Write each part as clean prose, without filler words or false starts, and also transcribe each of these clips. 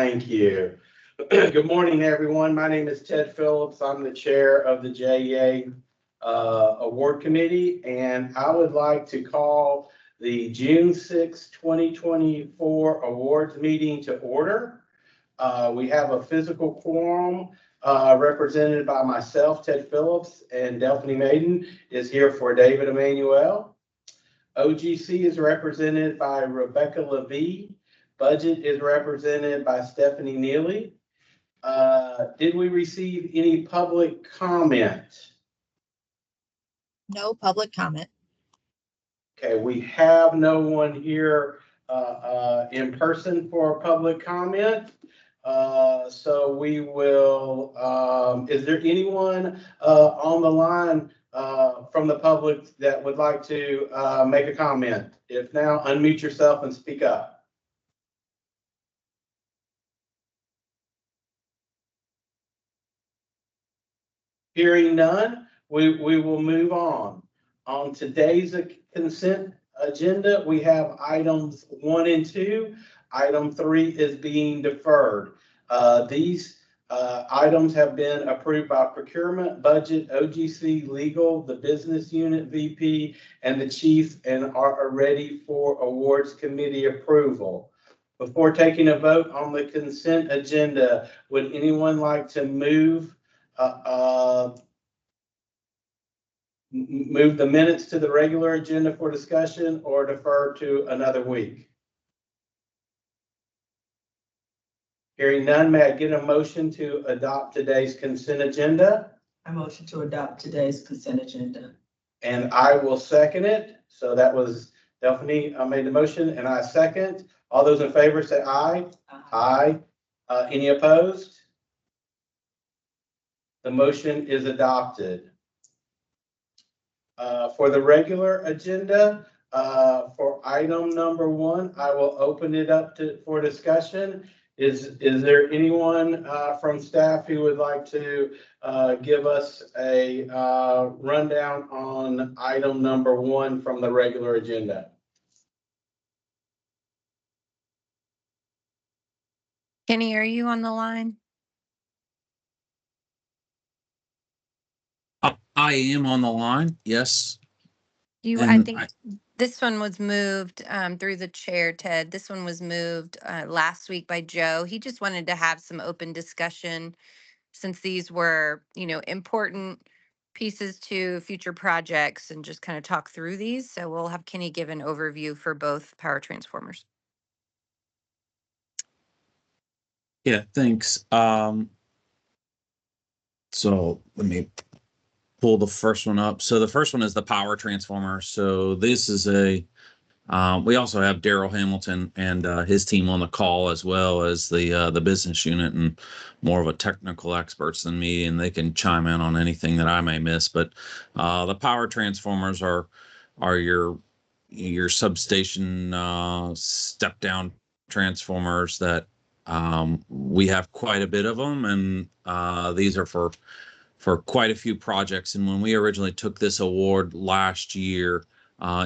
Thank you. Good morning, everyone. My name is Ted Phillips. I'm the chair of the JEA Award Committee, and I would like to call the June 6, 2024 awards meeting to order. We have a physical quorum represented by myself, Ted Phillips, and Delphine Maiden is here for David Emmanuel. OGC is represented by Rebecca Levy. Budget is represented by Stephanie Neely. Did we receive any public comment? No public comment. Okay, we have no one here in person for public comment. So we will, is there anyone on the line from the public that would like to make a comment? If now, unmute yourself and speak up. Hearing none, we will move on. On today's consent agenda, we have items 1 and 2. Item 3 is being deferred. These items have been approved by procurement, budget, OGC, legal, the business unit VP, and the chief, and are ready for awards committee approval. Before taking a vote on the consent agenda, would anyone like to move the minutes to the regular agenda for discussion or defer to another week? Hearing none, may I get a motion to adopt today's consent agenda? I motion to adopt today's consent agenda. And I will second it. So that was Delphine made the motion and I second. All those in favor say aye. Aye. Any opposed? The motion is adopted. For the regular agenda, for item number 1, I will open it up for discussion. Is there anyone from staff who would like to give us a rundown on item number 1 from the regular agenda? Kenny, are you on the line? I am on the line, yes. I think this one was moved through the chair, Ted. This one was moved last week by Joe. He just wanted to have some open discussion since these were, important pieces to future projects and just kind of talk through these. So we'll have Kenny give an overview for both power transformers. Yeah, thanks. So let me pull the first one up. So the first one is the power transformer. So this is we also have Daryl Hamilton and his team on the call, as well as the business unit, and more of a technical experts than me, and they can chime in on anything that I may miss. But the power transformers are your substation step down transformers that we have quite a bit of them, and these are for quite a few projects. And when we originally took this award last year,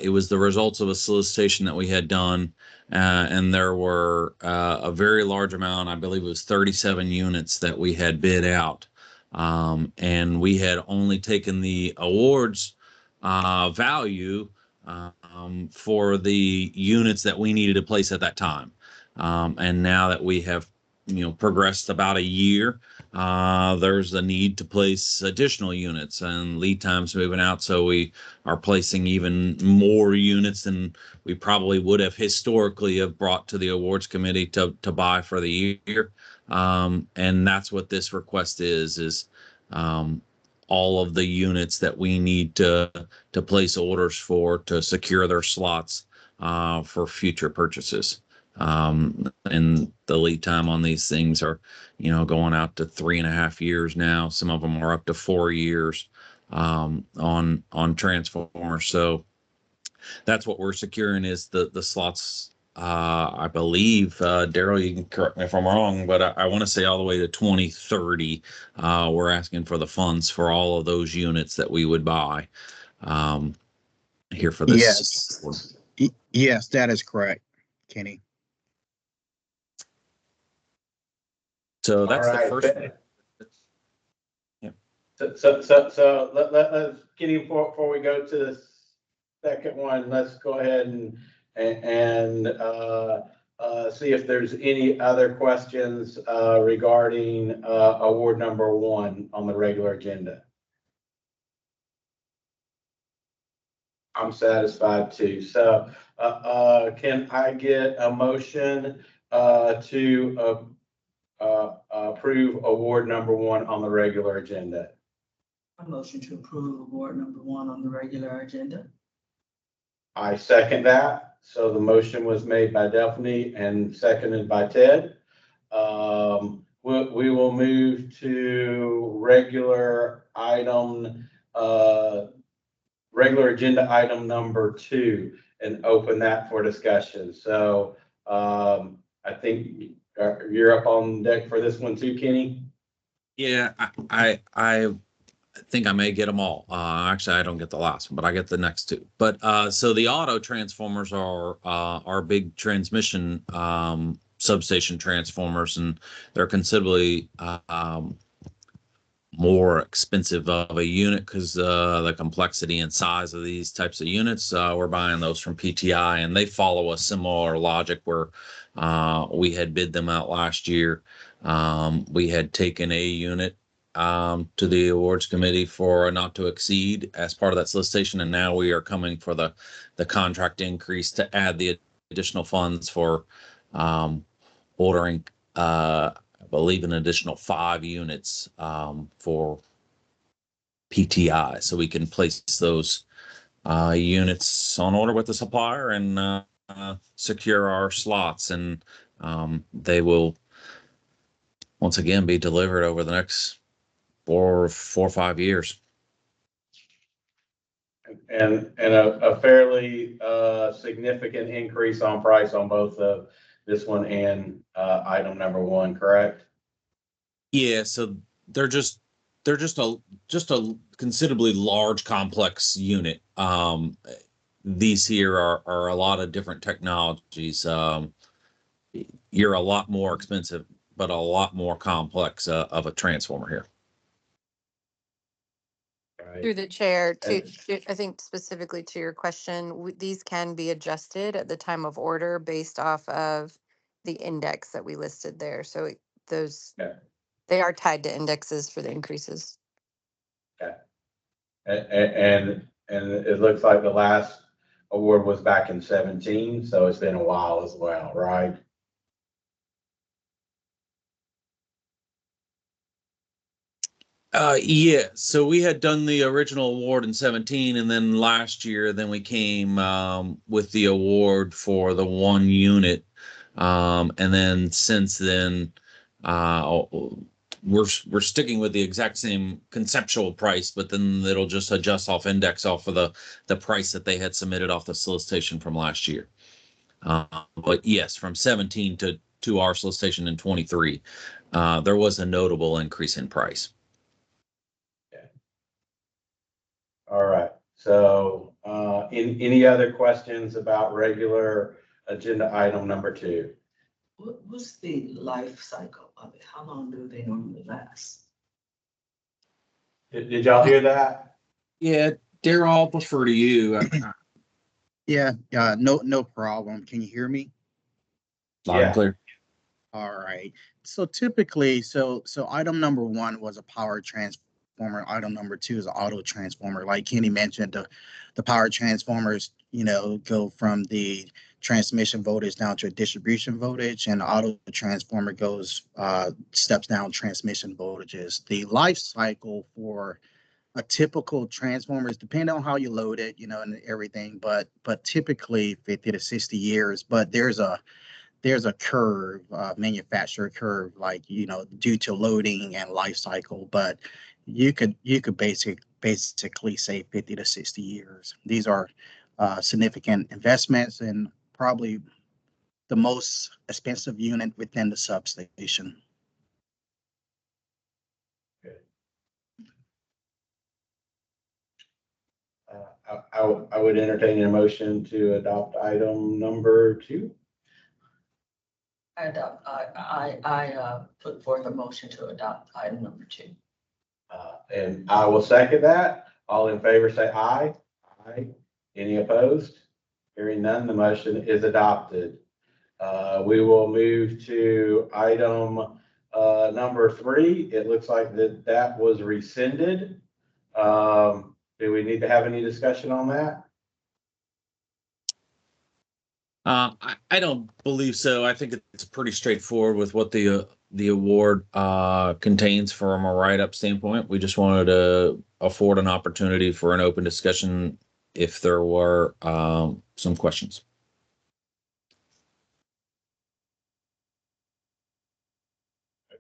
it was the results of a solicitation that we had done, and there were a very large amount, I believe it was 37 units that we had bid out. And we had only taken the awards value for the units that we needed to place at that time. And now that we have progressed about a year, there's a need to place additional units, and lead times moving out, so we are placing even more units than we probably would have historically have brought to the awards committee to buy for the year. And that's what this request is all of the units that we need to place orders for to secure their slots for future purchases. And the lead time on these things are, going out to 3.5 years now. Some of them are up to 4 years on transformers. So that's what we're securing, is the slots. I believe, Daryl, you can correct me if I'm wrong, but I want to say all the way to 2030. We're asking for the funds for all of those units that we would buy here for this. Yes, that is correct, Kenny. So that's All the right. first. Yeah. So let's, Kenny, before we go to the second one, let's go ahead and see if there's any other questions regarding award number 1 on the regular agenda. I'm satisfied too. So can I get a motion to approve award number 1 on the regular agenda? A motion to approve award number 1 on the regular agenda. I second that. So the motion was made by Daphne and seconded by Ted. We will move to regular agenda item number 2 and open that for discussion. So I think you're up on deck for this one too, Kenny. Yeah, I think I may get them all. Actually, I don't get the last one, but I get the next 2. But so the auto transformers are our big transmission substation transformers, and they're considerably more expensive of a unit because the complexity and size of these types of units. We're buying those from PTI, and they follow a similar logic where we had bid them out last year. We had taken a unit to the awards committee for a not to exceed as part of that solicitation, and now we are coming for the contract increase to add the additional funds for ordering I believe an additional 5 units for PTI, so we can place those units on order with the supplier and secure our slots, and they will once again be delivered over the next 4 or 5 years. And a fairly significant increase on price on both of this one and item number 1, correct? Yeah, so they're just a considerably large complex unit. These here are a lot of different technologies. You're a lot more expensive, but a lot more complex of a transformer here. Right. Through the chair, I think specifically to your question, these can be adjusted at the time of order based off of the index that we listed there. So those, Okay. they are tied to indexes for the increases. Okay. And it looks like the last award was back in 17, so it's been a while as well, right? Yeah, so we had done the original award in 17, and then last year, then we came with the award for the 1 unit, and then since then, we're sticking with the exact same conceptual price, but then it'll just adjust off index off of the price that they had submitted off the solicitation from last year. But yes, from 17 to our solicitation in 23, there was a notable increase in price. All right. So any other questions about regular agenda item number 2? What's the life cycle of it? How long do they normally last? Did y'all hear that? Yeah, Daryl, I'll defer to you. Yeah, no problem. Can you hear me? Loud and clear. All right. So typically, so item number 1 was a power transformer. Item number 2 is an auto transformer. Like Kenny mentioned, the power transformers, go from the transmission voltage down to a distribution voltage, and the auto transformer goes steps down transmission voltages. The life cycle for a typical transformer is depending on how you load it, and everything, but typically 50 to 60 years. But there's a curve, manufacturer curve, like, due to loading and life cycle, but you could basically say 50 to 60 years. These are significant investments and probably the most expensive unit within the substation. I would entertain a motion to adopt item number 2. I put forth a motion to adopt item number 2. And I will second that. All in favor, say aye. Aye. Any opposed? Hearing none, the motion is adopted. We will move to item number 3. It looks like that was rescinded. Do we need to have any discussion on that? I don't believe so. I think it's pretty straightforward with what the award contains from a write-up standpoint. We just wanted to afford an opportunity for an open discussion if there were some questions.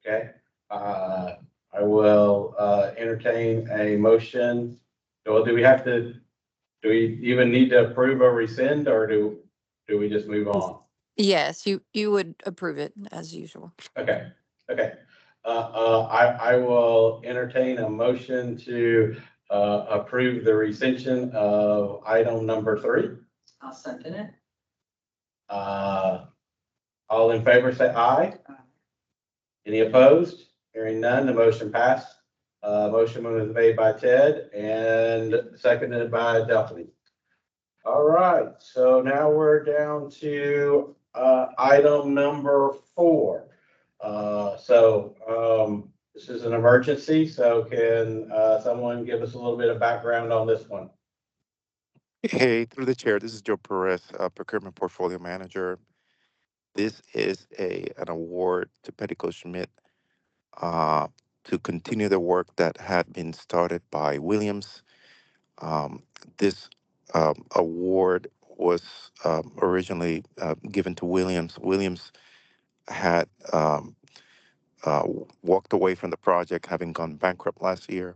Okay. I will entertain a motion. Well, do we even need to approve or rescind, or do we just move on? Yes, you would approve it as usual. Okay, okay. I will entertain a motion to approve the rescission of item number 3. I'll second it. All in favor, say aye. Any opposed? Hearing none, the motion passed. Motion was made by Ted and seconded by Duffy. All right, so now we're down to item number 4. This is an emergency, so can someone give us a little bit of background on this one? Hey, through the chair, this is Joe Perez, Procurement Portfolio Manager. This is an award to Petticoat Schmidt to continue the work that had been started by Williams. This award was originally given to Williams. Williams had walked away from the project, having gone bankrupt last year.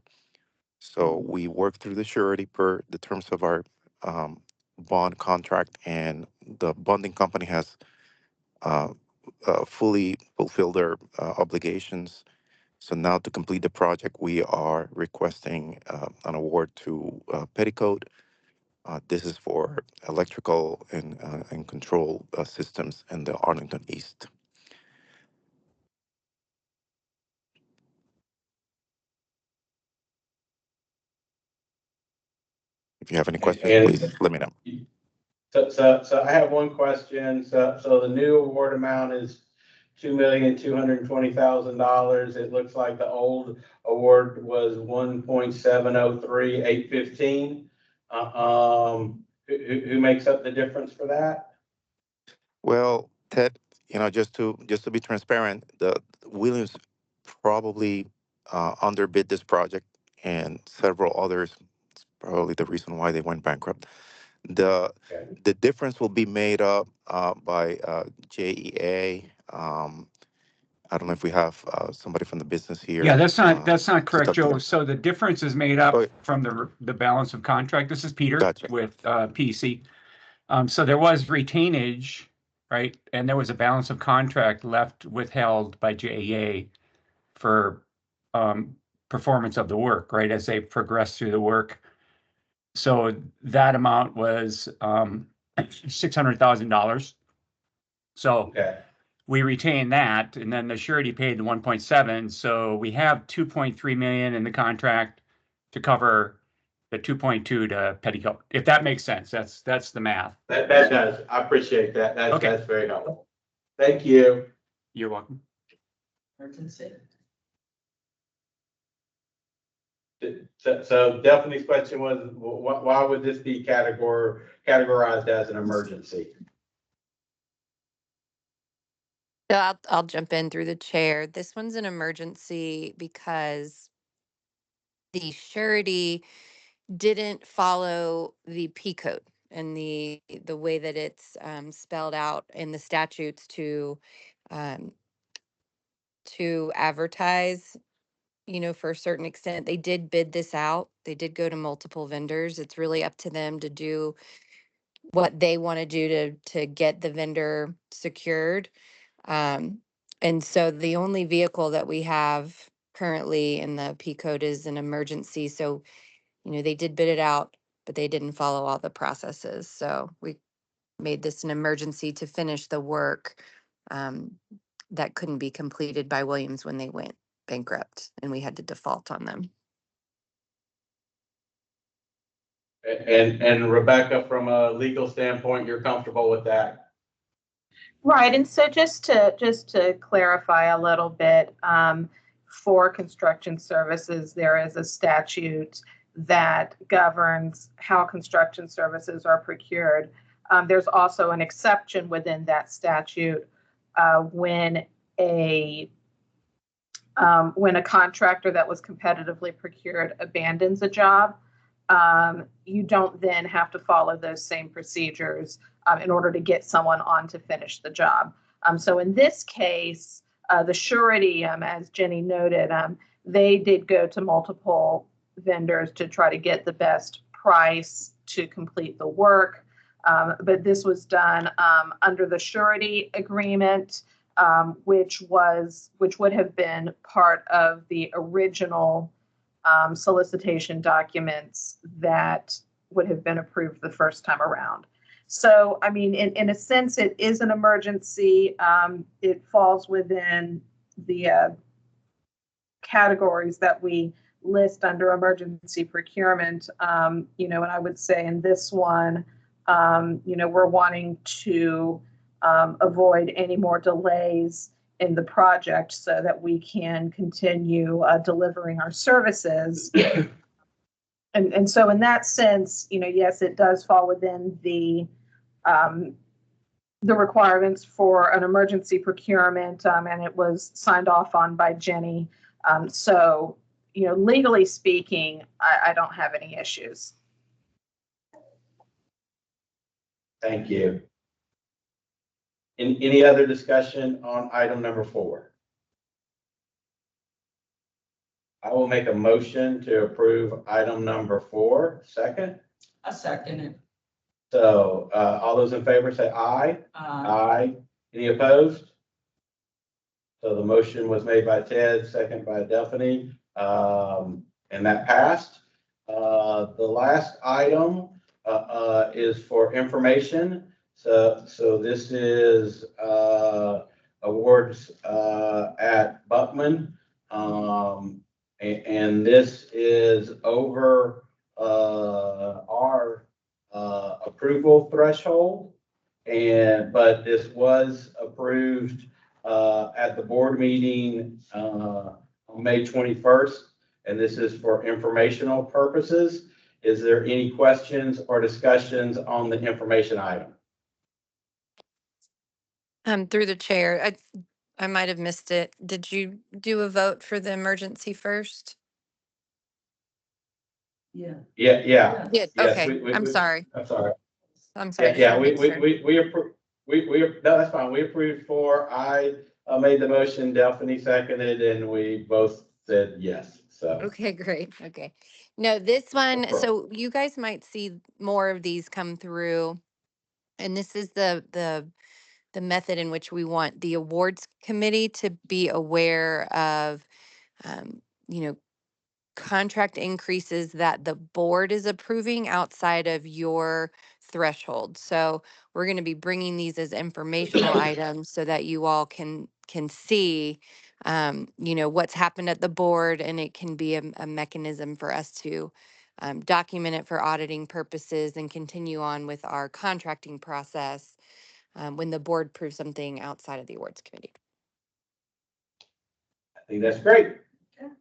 So we worked through the surety per the terms of our bond contract, and the bonding company has fully fulfilled their obligations. So now to complete the project, we are requesting an award to Petticoat. This is for electrical and control systems in the Arlington East. If you have any questions, And please let me know. so I have one question. So the new award amount is $2,220,000. It looks like the old award was 1.703815. Who makes up the difference for that? Well, Ted, just to be transparent, the Williams probably underbid this project, and several others. It's probably the reason why they went bankrupt. The Okay. the difference will be made up by JEA. I don't know if we have somebody from the business here. Yeah, that's not to correct, talk to Joe. them. So the difference is made up Oh, from the balance of contract. This is Peter Gotcha. with PC. So there was retainage, right? And there was a balance of contract left withheld by JEA for performance of the work, right? As they progress through the work. So that amount was $600,000. So Okay. we retained that, and then the surety paid the 1.7. So we have 2.3 million in the contract to cover the 2.2 to Petticoat. If that makes sense, that's the math. That does. I appreciate that. Okay. That's very helpful. Thank you. You're welcome. Emergency. So Daphne's question was, why would this be categorized as an emergency? So I'll jump in through the chair. This one's an emergency because the surety didn't follow the P code and the way that it's spelled out in the statutes um, to advertise, for a certain extent. They did bid this out. They did go to multiple vendors. It's really up to them to do what they want to do to get the vendor secured. And so the only vehicle that we have currently in the P code is an emergency. So, they did bid it out, but they didn't follow all the processes. So we made this an emergency to finish the work um, that couldn't be completed by Williams when they went bankrupt and we had to default on them. And Rebecca, from a legal standpoint, you're comfortable with that? Right, and so just to clarify a little bit, for construction services, there is a statute that governs how construction services are procured. There's also an exception within that statute when a contractor that was competitively procured abandons a job. You don't then have to follow those same procedures in order to get someone on to finish the job. So in this case, the surety, as Jenny noted, they did go to multiple vendors to try to get the best price to complete the work. But this was done under the surety agreement, which would have been part of the original solicitation documents that would have been approved the first time around. So, I mean, in a sense, it is an emergency. It falls within the categories that we list under emergency procurement. And I would say in this one, we're wanting to avoid any more delays in the project so that we can continue delivering our services. And so in that sense, yes, it does fall within the requirements for an emergency procurement, and it was signed off on by Jenny. So, legally speaking, I don't have any issues. Thank you. Any other discussion on item number 4? I will make a motion to approve item number 4. Second? I second it. So all those in favor say aye. Aye. Any opposed? So the motion was made by Ted, second by Delphine, and that passed. The last item is for information. So this is awards at Buckman, and this is over our approval threshold, but this was approved at the board meeting on May 21st, and this is for informational purposes. Is there any questions or discussions on the information item? Through the chair, I might have missed it. Did you do a vote for the emergency first? Yeah. Yeah. Yeah. Yes, Okay. I'm sorry. I'm sorry. I'm sorry. Yeah, we approved. No, that's fine. We approved 4. I made the motion, Delphine seconded, and we both said yes. So. Okay, great. Okay. No, this one, so you guys might see more of these come through. And this is the method in which we want the awards committee to be aware of, you know, contract increases that the board is approving outside of your threshold. So we're going to be bringing these as informational items so that you all can see, you know, what's happened at the board, and it can be a mechanism for us to document it for auditing purposes and continue on with our contracting process when the board approves something outside of the awards committee. I think that's great. Okay.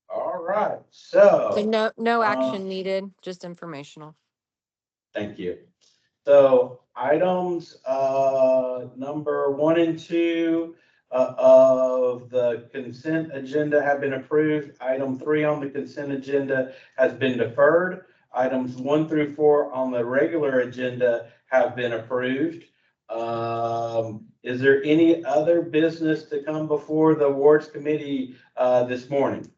All right. So no action needed, just informational. Thank you. So items number 1 and 2 of the consent agenda have been approved. Item 3 on the consent agenda has been deferred. Items 1 through 4 on the regular agenda have been approved. Is there any other business to come before the awards committee this morning?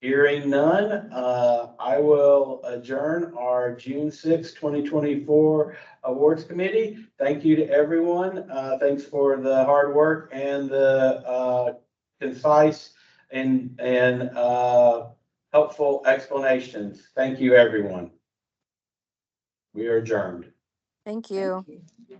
Hearing none, I will adjourn our June 6, 2024 awards committee. Thank you to everyone. Thanks for the hard work and the concise and helpful explanations. Thank you, everyone. We are adjourned. Thank you. Thank you.